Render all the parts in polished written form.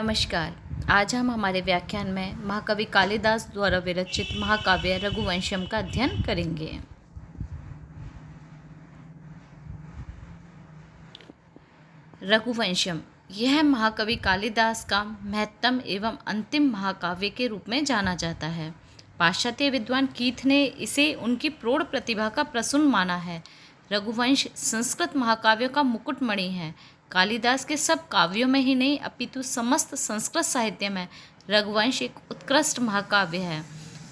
नमस्कार। आज हम हमारे व्याख्यान में महाकवि कालिदास द्वारा विरचित महाकाव्य रघुवंशम का अध्ययन करेंगे। रघुवंशम यह महाकवि कालिदास का महत्तम एवं अंतिम महाकाव्य के रूप में जाना जाता है। पाश्चात्य विद्वान कीथ ने इसे उनकी प्रौढ़ प्रतिभा का प्रसून माना है। रघुवंश संस्कृत महाकाव्यों का मुकुटमणि है। कालिदास के सब काव्यों में ही नहीं अपितु समस्त संस्कृत साहित्य में रघुवंश एक उत्कृष्ट महाकाव्य है।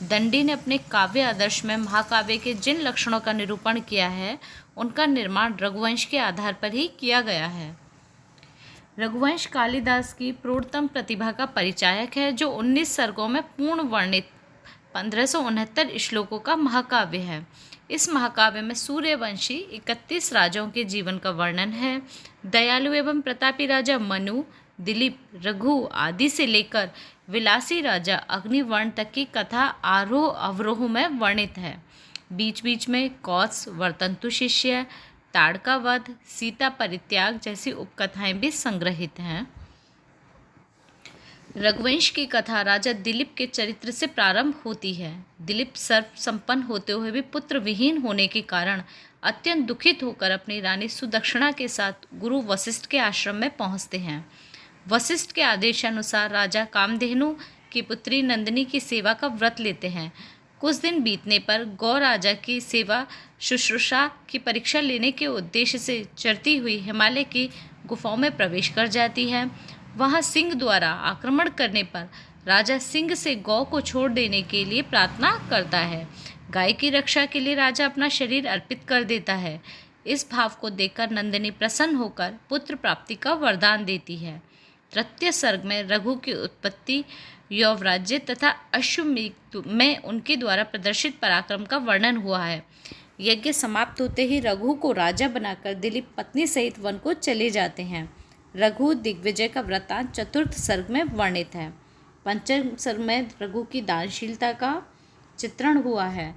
दंडी ने अपने काव्य आदर्श में महाकाव्य के जिन लक्षणों का निरूपण किया है उनका निर्माण रघुवंश के आधार पर ही किया गया है। रघुवंश कालिदास की प्रौढ़तम प्रतिभा का परिचायक है, जो 19 सर्गों में पूर्ण वर्णित 1569 श्लोकों का महाकाव्य है। इस महाकाव्य में सूर्यवंशी 31 राजाओं के जीवन का वर्णन है। दयालु एवं प्रतापी राजा मनु, दिलीप, रघु आदि से लेकर विलासी राजा अग्निवर्ण तक की कथा आरोह अवरोह में वर्णित है। बीच बीच में कौत्स, वर्तंतु शिष्य, ताड़का वध, सीता परित्याग जैसी उपकथाएं भी संग्रहित हैं। रघुवंश की कथा राजा दिलीप के चरित्र से प्रारंभ होती है। दिलीप सर्व संपन्न होते हुए भी पुत्र विहीन होने के कारण अत्यंत दुखित होकर अपनी रानी सुदक्षिणा के साथ गुरु वशिष्ठ के आश्रम में पहुंचते हैं। वशिष्ठ के आदेशानुसार राजा कामधेनु की पुत्री नंदिनी की सेवा का व्रत लेते हैं। कुछ दिन बीतने पर गौ राजा की सेवा शुश्रूषा की परीक्षा लेने के उद्देश्य से चरती हुई हिमालय की गुफाओं में प्रवेश कर जाती है। वहां सिंह द्वारा आक्रमण करने पर राजा सिंह से गौ को छोड़ देने के लिए प्रार्थना करता है। गाय की रक्षा के लिए राजा अपना शरीर अर्पित कर देता है। इस भाव को देखकर नंदिनी प्रसन्न होकर पुत्र प्राप्ति का वरदान देती है। तृतीय सर्ग में रघु की उत्पत्ति, यौवराज्य तथा अश्वमेध में उनके द्वारा प्रदर्शित पराक्रम का वर्णन हुआ है। यज्ञ समाप्त होते ही रघु को राजा बनाकर दिलीप पत्नी सहित वन को चले जाते हैं। रघु दिग्विजय का वृत्तांत चतुर्थ सर्ग में वर्णित है। पंचम सर्ग में रघु की दानशीलता का चित्रण हुआ है।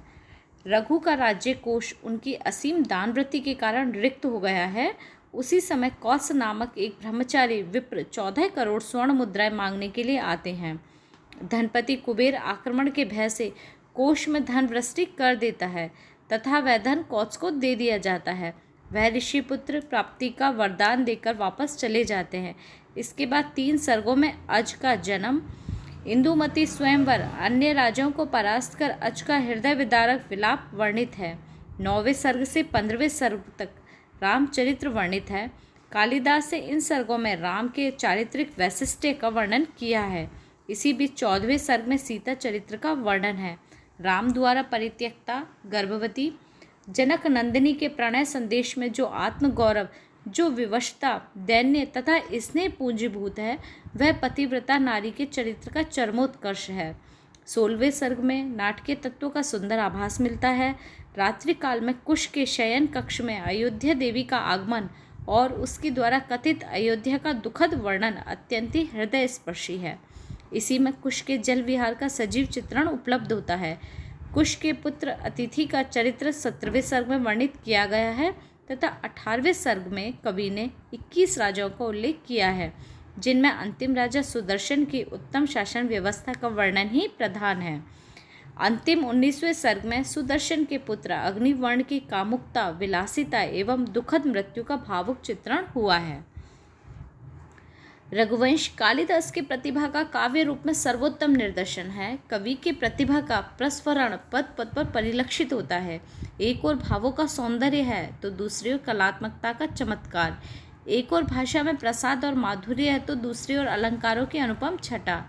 रघु का राज्य कोष उनकी असीम दानवृत्ति के कारण रिक्त हो गया है। उसी समय कौत्स नामक एक ब्रह्मचारी विप्र 14 करोड़ स्वर्ण मुद्राएं मांगने के लिए आते हैं। धनपति कुबेर आक्रमण के भय से कोष में धन वृष्टि कर देता है तथा वह धन कौत्स को दे दिया जाता है। वह ऋषि पुत्र प्राप्ति का वरदान देकर वापस चले जाते हैं। इसके बाद 3 सर्गों में अज का जन्म, इंदुमती स्वयंवर, अन्य राजाओं को परास्त कर अज का हृदय विदारक विलाप वर्णित है। 9वें सर्ग से 15वें सर्ग तक रामचरित्र वर्णित है। कालिदास ने इन सर्गों में राम के चारित्रिक वैशिष्ट्य का वर्णन किया है। इसी बीच 14वें सर्ग में सीता चरित्र का वर्णन है। राम द्वारा परित्यक्ता, गर्भवती जनक नंदिनी के प्रणय संदेश में जो आत्मगौरव, जो विवशता, दैन्य तथा स्नेह पूंजीभूत है, वह पतिव्रता नारी के चरित्र का चरमोत्कर्ष है। 16वें सर्ग में नाटकीय तत्वों का सुंदर आभास मिलता है। रात्रि काल में कुश के शयन कक्ष में अयोध्या देवी का आगमन और उसके द्वारा कथित अयोध्या का दुखद वर्णन अत्यंत ही हृदय स्पर्शी है। इसी में कुश के जल विहार का सजीव चित्रण उपलब्ध होता है। कुश के पुत्र अतिथि का चरित्र 17वें सर्ग में वर्णित किया गया है तथा 18वें सर्ग में कवि ने 21 राजाओं का उल्लेख किया है, जिनमें अंतिम राजा सुदर्शन की उत्तम शासन व्यवस्था का वर्णन ही प्रधान है। अंतिम 19वें सर्ग में सुदर्शन के पुत्र अग्निवर्ण की कामुकता, विलासिता एवं दुखद मृत्यु का भावुक चित्रण हुआ है। रघुवंश कालिदास की प्रतिभा का काव्य रूप में सर्वोत्तम निदर्शन है। कवि की प्रतिभा का प्रस्फुरण पद पद पर परिलक्षित होता है। एक ओर भावों का सौंदर्य है तो दूसरी ओर कलात्मकता का चमत्कार। एक ओर भाषा में प्रसाद और माधुर्य है तो दूसरी ओर अलंकारों की अनुपम छटा।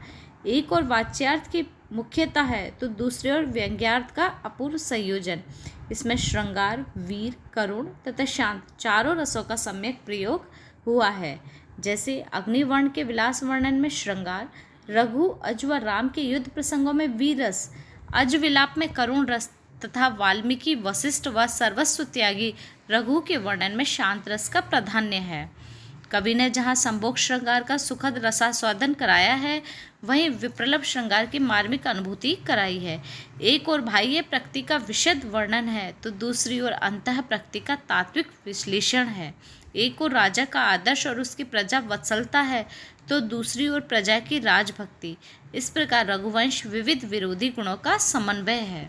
एक ओर वाच्यार्थ की मुख्यता है तो दूसरी ओर व्यंग्यार्थ का अपूर्व संयोजन। इसमें श्रृंगार, वीर, करुण तथा शांत चारों रसों का सम्यक प्रयोग हुआ है। जैसे अग्निवर्ण के विलास वर्णन में श्रृंगार, रघु, अज व राम के युद्ध प्रसंगों में वीर रस, अज विलाप में करुण रस तथा वाल्मीकि, वशिष्ठ व सर्वस्व त्यागी रघु के वर्णन में शांत रस का प्राधान्य है। कवि ने जहाँ संभोग श्रृंगार का सुखद रसास्वादन कराया है, वहीं विप्रलभ श्रृंगार की मार्मिक अनुभूति कराई है। एक ओर बाह्य प्रकृति का विशद वर्णन है तो दूसरी ओर अंतः प्रकृति का तात्विक विश्लेषण है। एक ओर राजा का आदर्श और उसकी प्रजा वत्सलता है तो दूसरी ओर प्रजा की राजभक्ति। इस प्रकार रघुवंश विविध विरोधी गुणों का समन्वय है।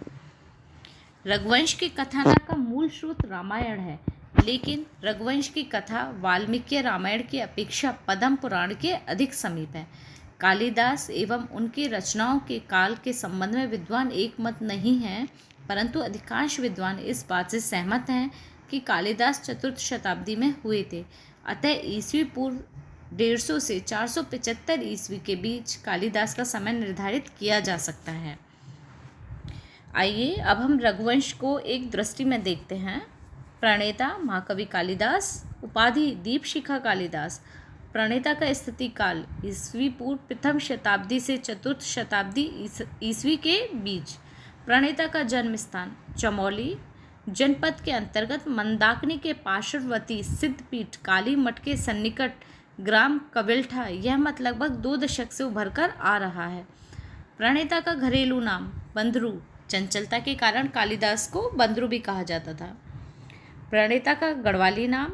रघुवंश की कथानक का मूल स्रोत रामायण है, लेकिन रघुवंश की कथा वाल्मीकि रामायण की अपेक्षा पद्म पुराण के अधिक समीप है। कालिदास एवं उनकी रचनाओं के काल के संबंध में विद्वान एक मत नहीं हैं, परंतु अधिकांश विद्वान इस बात से सहमत हैं कि कालिदास चतुर्थ शताब्दी में हुए थे। अतः ईस्वी पूर्व 150 से 475 ईस्वी के बीच कालिदास का समय निर्धारित किया जा सकता है। आइए अब हम रघुवंश को एक दृष्टि में देखते हैं। प्रणेता महाकवि कालिदास, उपाधि दीपशिखा कालिदास। प्रणेता का स्थिति काल ईस्वी पूर्व प्रथम शताब्दी से चतुर्थ शताब्दी ईस्वी के बीच। प्रणेता का जन्म स्थान चमोली जनपद के अंतर्गत मंदाकिनी के पार्श्ववर्ती सिद्धपीठ काली मठ के सन्निकट ग्राम कविल्ठा। यह मत लगभग 2 दशक से उभर कर आ रहा है। प्रणेता का घरेलू नाम बंदरू, चंचलता के कारण कालिदास को बंदरू भी कहा जाता था। प्रणेता का गढ़वाली नाम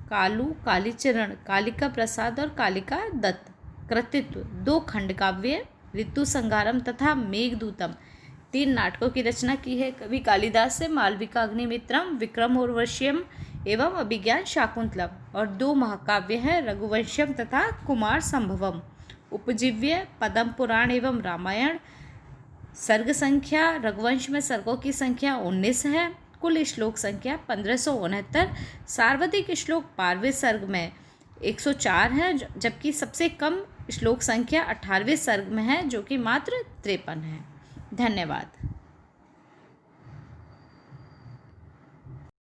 कालू, कालीचरण, कालिका प्रसाद और कालिका दत्त। कृतित्व 2 खंड काव्य, ऋतु संहारम तथा मेघदूतम। 3 नाटकों की रचना की है कवि कालिदास से, मालविका अग्निमित्रम, विक्रम उर्वश्यम एवं अभिज्ञान शाकुंतलम। और 2 महाकाव्य हैं रघुवंशम तथा कुमार संभवम। उपजीव्य पद्म पुराण एवं रामायण। सर्ग संख्या रघुवंश में सर्गों की संख्या 19 है। कुल श्लोक संख्या 1569। सर्वाधिक श्लोक 12वें सर्ग में 104 है, जबकि सबसे कम श्लोक संख्या 18वें सर्ग में है, जो कि मात्र 53 है। धन्यवाद।